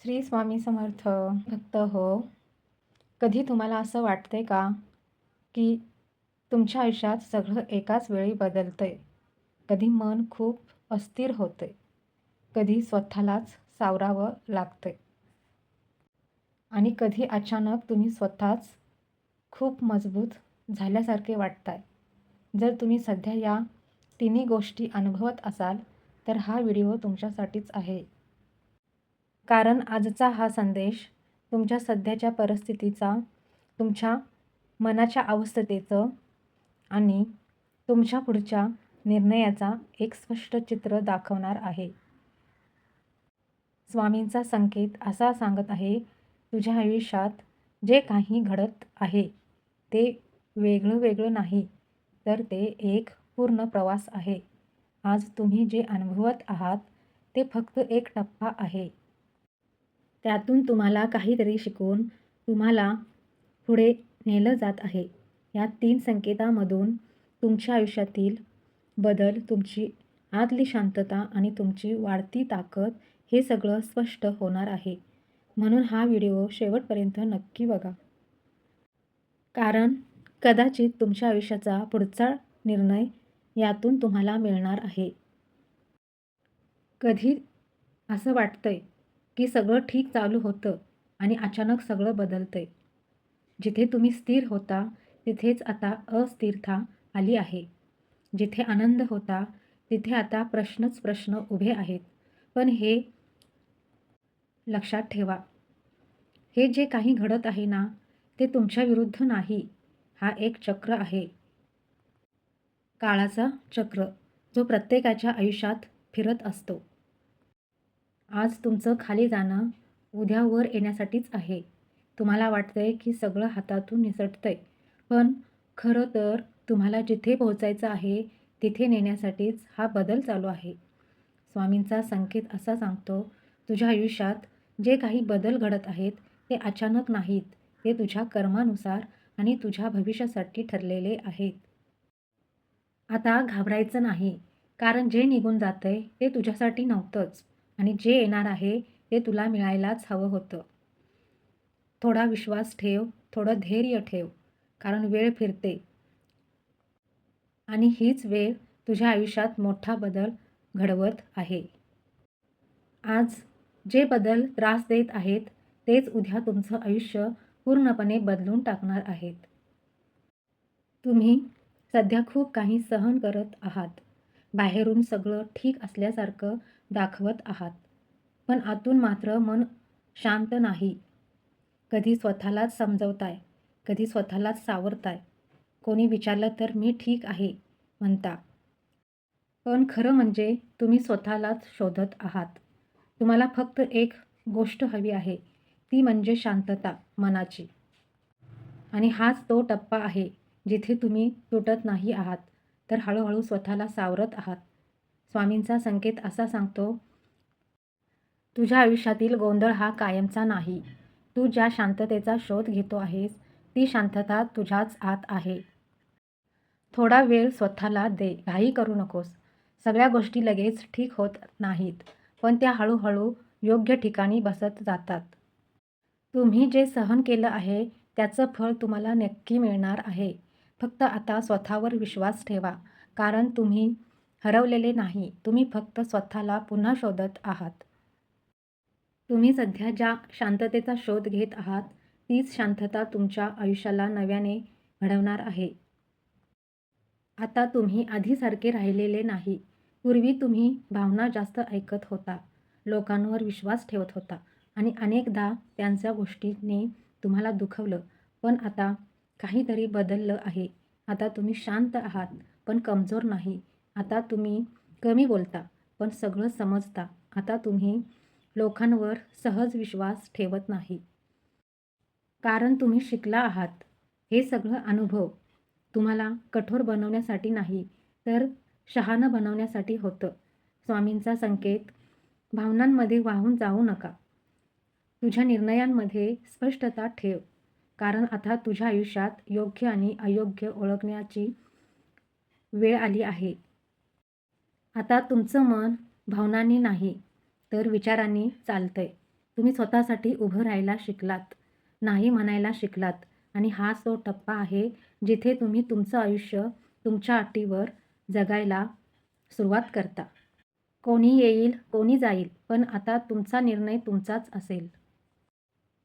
श्री स्वामी समर्थ भक्त हो. कधी तुम्हाला असं वाटतंय का की तुमच्या आयुष्यात सगळं एकाच वेळी बदलतंय? कधी मन खूप अस्थिर होतंय, कधी स्वतःलाच सावरावं लागतंय आणि कधी अचानक तुम्ही स्वतःच खूप मजबूत झाल्यासारखे वाटताय. जर तुम्ही सध्या या तिन्ही गोष्टी अनुभवत असाल तर हा व्हिडिओ तुमच्यासाठीच आहे. कारण आजचा हा संदेश तुमच्या सध्याच्या परिस्थितीचा, तुमच्या मनाच्या अवस्थेचं आणि तुमच्या पुढच्या निर्णयाचा एक स्पष्ट चित्र दाखवणार आहे. स्वामींचा संकेत असा सांगत आहे, तुझ्या आयुष्यात जे काही घडत आहे ते वेगळं वेगळं नाही, तर ते एक पूर्ण प्रवास आहे. आज तुम्ही जे अनुभवत आहात ते फक्त एक टप्पा आहे. त्यातून तुम्हाला काहीतरी शिकवून तुम्हाला पुढे नेलं जात आहे. या 3 संकेतामधून तुमच्या आयुष्यातील बदल, तुमची आतली शांतता आणि तुमची वाढती ताकद हे सगळं स्पष्ट होणार आहे. म्हणून हा व्हिडिओ शेवटपर्यंत नक्की बघा. कारण कदाचित तुमच्या आयुष्याचा पुढचा निर्णय यातून तुम्हाला मिळणार आहे. कधी असं वाटतंय की सगळं ठीक चालू होतं आणि अचानक सगळं बदलतंय. जिथे तुम्ही स्थिर होता तिथेच आता अस्थिरता आली आहे. जिथे आनंद होता तिथे आता प्रश्नच प्रश्न उभे आहेत. पण हे लक्षात ठेवा, हे जे काही घडत आहे ना, ते तुमच्या विरुद्ध नाही. हा एक चक्र आहे. काळाचा चक्र, जो प्रत्येकाच्या आयुष्यात फिरत असतो. आज तुमचं खाली जाणं उद्या वर येण्यासाठीच आहे. तुम्हाला वाटतंय की सगळं हातातून निसटतंय, पण खरं तर तुम्हाला जिथे पोहोचायचं आहे तिथे नेण्यासाठीच हा बदल चालू आहे. स्वामींचा संकेत असा सांगतो, तुझ्या आयुष्यात जे काही बदल घडत आहेत ते अचानक नाहीत, ते तुझ्या कर्मानुसार आणि तुझ्या भविष्यासाठी ठरलेले आहेत. आता घाबरायचं नाही, कारण जे निघून जातंय ते तुझ्यासाठी नव्हतंच आणि जे येणार आहे ते तुला मिळायलाच हवं होतं. थोडा विश्वास ठेव, थोडं धैर्य ठेव, कारण वेळ फिरते आणि हीच वेळ तुझ्या आयुष्यात मोठा बदल घडवत आहे. आज जे बदल त्रास देत आहेत तेच उद्या तुमचं आयुष्य पूर्णपणे बदलून टाकणार आहेत. तुम्ही सध्या खूप काही सहन करत आहात. बाहेरून सगळं ठीक असल्यासारखं दाखवत आहात, पण आतून मात्र मन शांत नाही. कधी स्वतःलाच समजवताय, कधी स्वतःलाच सावरताय. कोणी विचारलं तर मी ठीक आहे म्हणता. पण खरं म्हणजे तुम्ही स्वतःलाच शोधत आहात. तुम्हाला फक्त एक गोष्ट हवी आहे, ती म्हणजे शांतता मनाची. आणि हाच तो टप्पा आहे जिथे तुम्ही तुटत नाही आहात, तर हळूहळू स्वतःला सावरत आहात. स्वामींचा संकेत असा सांगतो, तुझ्या आयुष्यातील गोंधळ हा कायमचा नाही. तू ज्या शांततेचा शोध घेतो आहेस, ती शांतता तुझ्याच आत आहे. थोडा वेळ स्वतःला दे, घाई करू नकोस. सगळ्या गोष्टी लगेच ठीक होत नाहीत, पण त्या हळूहळू योग्य ठिकाणी बसत जातात. तुम्ही जे सहन केलं आहे त्याचं फळ तुम्हाला नक्की मिळणार आहे. फक्त आता स्वतःवर विश्वास ठेवा, कारण तुम्ही हरवलेले नाही. तुम्ही फक्त स्वतःला पुन्हा शोधत आहात. तुम्ही सध्या ज्या शांततेचा शोध घेत आहात, तीच शांतता तुमच्या आयुष्याला नव्याने घडवणार आहे. आता तुम्ही आधीसारखे राहिलेले नाही. पूर्वी तुम्ही भावना जास्त ऐकत होता, लोकांवर विश्वास ठेवत होता आणि अनेकदा त्यांच्या गोष्टींनी तुम्हाला दुखवलं. पण आता काहीतरी बदललं आहे. आता तुम्ही शांत आहात, पण कमजोर नाही. आता तुम्ही कमी बोलता, पण सगळं समजता. आता तुम्ही लोकांवर सहज विश्वास ठेवत नाही. कारण तुम्ही शिकला आहात. हे सगळं अनुभव तुम्हाला कठोर बनवण्यासाठी नाही, तर शहाणं बनवण्यासाठी होतं. स्वामींचा संकेत, भावनांमध्ये वाहून जाऊ नका. तुझ्या निर्णयांमध्ये स्पष्टता ठेव, कारण आता तुझ्या आयुष्यात योग्य आणि अयोग्य ओळखण्याची वेळ आली आहे. आता तुमचं मन भावनांनी नाही, तर विचारांनी चालतंय. तुम्ही स्वतःसाठी उभं राहायला शिकलात, नाही म्हणायला शिकलात आणि हाच तो टप्पा आहे जिथे तुम्ही तुमचं आयुष्य तुमच्या अटीवर जगायला सुरुवात करता. कोणी येईल, कोणी जाईल, पण आता तुमचा निर्णय तुमचाच असेल.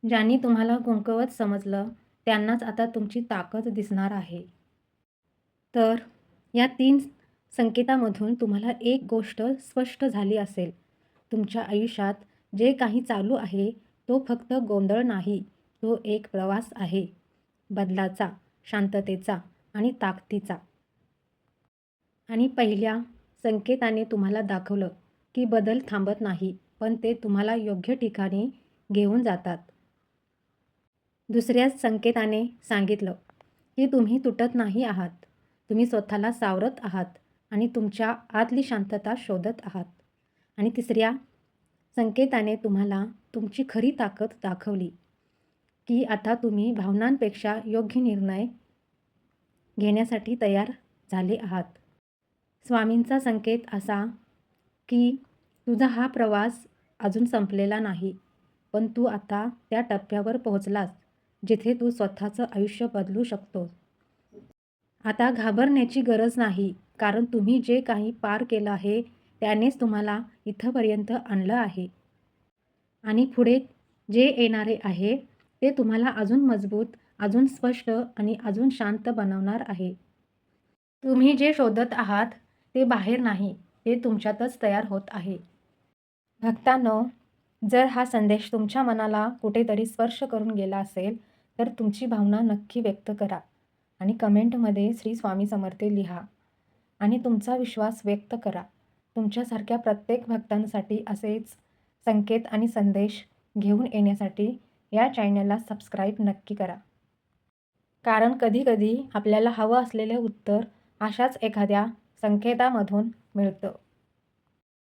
ज्यांनी तुम्हाला कमकुवत समजलं, त्यांनाच आता तुमची ताकद दिसणार आहे. तर या 3 संकेतामधून तुम्हाला एक गोष्ट स्पष्ट झाली असेल. तुमच्या आयुष्यात जे काही चालू आहे, तो फक्त गोंधळ नाही, तो एक प्रवास आहे. बदलाचा, शांततेचा आणि ताकदीचा. आणि पहिल्या संकेताने तुम्हाला दाखवलं, की बदल थांबत नाही, पण ते तुम्हाला योग्य ठिकाणी घेऊन जातात. दुसऱ्या संकेताने सांगितलं, की तुम्ही तुटत नाही आहात. तुम्ही स्वतःला सावरत आहात आणि तुमच्या आतली शांतता शोधत आहात. आणि तिसऱ्या संकेताने तुम्हाला तुमची खरी ताकद दाखवली, की आता तुम्ही भावनांपेक्षा योग्य निर्णय घेण्यासाठी तयार झाले आहात. स्वामींचा संकेत असा, की तुझा हा प्रवास अजून संपलेला नाही, पण तू आता त्या टप्प्यावर पोहोचलास, जिथे तू स्वतःचं आयुष्य बदलू शकतोस. आता घाबरण्याची गरज नाही, कारण तुम्ही जे काही पार केलं आहे, त्यानेच तुम्हाला इथपर्यंत आणलं आहे. आणि पुढे जे येणारे आहे, ते तुम्हाला अजून मजबूत, अजून स्पष्ट आणि अजून शांत बनवणार आहे. तुम्ही जे शोधत आहात, ते बाहेर नाही, ते तुमच्यातच तयार होत आहे. भक्तांनो, जर हा संदेश तुमच्या मनाला कुठेतरी स्पर्श करून गेला असेल, तर तुमची भावना नक्की व्यक्त करा आणि कमेंटमध्ये श्री स्वामी समर्थ लिहा आणि तुमचा विश्वास व्यक्त करा. तुमच्यासारख्या प्रत्येक भक्तांसाठी असेच संकेत आणि संदेश घेऊन येण्यासाठी या चॅनलला सबस्क्राईब नक्की करा. कारण कधी-कधी आपल्याला हवं असलेलं उत्तर अशाच एखाद्या संकेतामधून मिळतं.